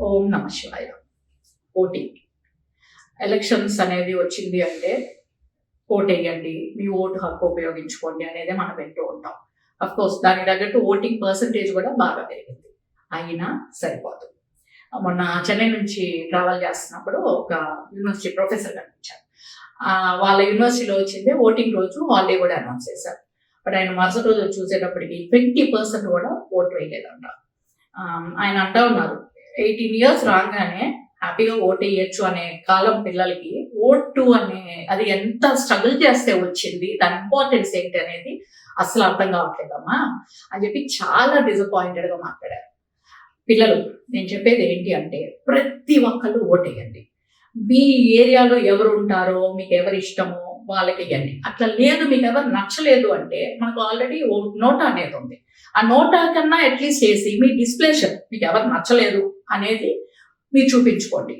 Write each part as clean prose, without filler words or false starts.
ఓం నమ శివాయ. Voting elections అనేది వచ్చింది అంటే ఓటేయండి, మీ ఓటు హక్కు ఉపయోగించుకోండి అనేది మనం వింటూ ఉంటాం. అఫ్ కోర్స్ దానికి తగ్గట్టు ఓటింగ్ పర్సంటేజ్ కూడా బాగా పెరిగింది. అయినా సరిపోదు. మొన్న చెన్నై నుంచి ట్రావెల్ చేస్తున్నప్పుడు ఒక యూనివర్సిటీ ప్రొఫెసర్ కనిపించారు. వాళ్ళ యూనివర్సిటీలో వచ్చిందే ఓటింగ్ రోజు హాలిడే కూడా అనౌన్స్ చేశారు. బట్ ఆయన మరుసటి రోజు చూసేటప్పటికి 20% కూడా ఓటు వేయలేదంట. ఆయన అంటా ఉన్నారు, 18 years రాగానే హ్యాపీగా ఓటు వేయచ్చు అనే కాలం పిల్లలకి ఓటు అనే అది ఎంత స్ట్రగుల్ చేస్తే వచ్చింది, దాని ఇంపార్టెన్స్ ఏంటి అనేది అసలు అర్థం కావట్లేదమ్మా అని చెప్పి చాలా డిసప్పాయింటెడ్గా మాట్లాడారు. పిల్లలు, నేను చెప్పేది ఏంటి అంటే ప్రతి ఒక్కళ్ళు ఓటేయండి. మీ ఏరియాలో ఎవరు ఉంటారో, మీకు ఎవరు ఇష్టమో వాళ్ళకి ఇవ్వండి. అట్లా లేదు, మీకు ఎవరు నచ్చలేదు అంటే మనకు ఆల్రెడీ నోటా అనేది ఉంది. ఆ నోటా కన్నా అట్లీస్ట్ చేసి మీ డిస్ప్లేషన్, మీకు ఎవరు నచ్చలేదు అనేది మీరు చూపించుకోండి.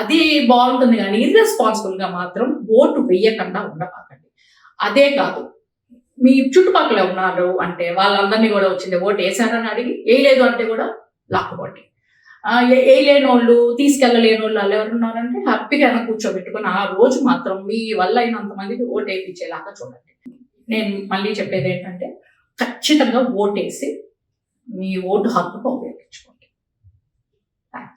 అది బాగుంటుంది. కానీ ఇర్రెస్పాన్సిబుల్గా మాత్రం ఓటు వేయకుండా ఉండకండి. అదే కాదు, మీ చుట్టుపక్కల ఉన్నారు అంటే వాళ్ళందరినీ కూడా వచ్చింది ఓటు వేసారని అడిగి, వేయలేదు అంటే కూడా లాక్కుకోండి. వేయలేని వాళ్ళు, తీసుకెళ్ళలేని వాళ్ళు వాళ్ళు ఎవరున్నారంటే హ్యాపీగా కూర్చోబెట్టుకొని ఆ రోజు మాత్రం మీ వల్ల అయినంత మందికి ఓటు వేయించేలాగా చూడండి. నేను మళ్ళీ చెప్పేది ఏంటంటే ఖచ్చితంగా ఓటేసి మీ ఓటు హక్కును ఉపయోగించుకోండి. Thank you.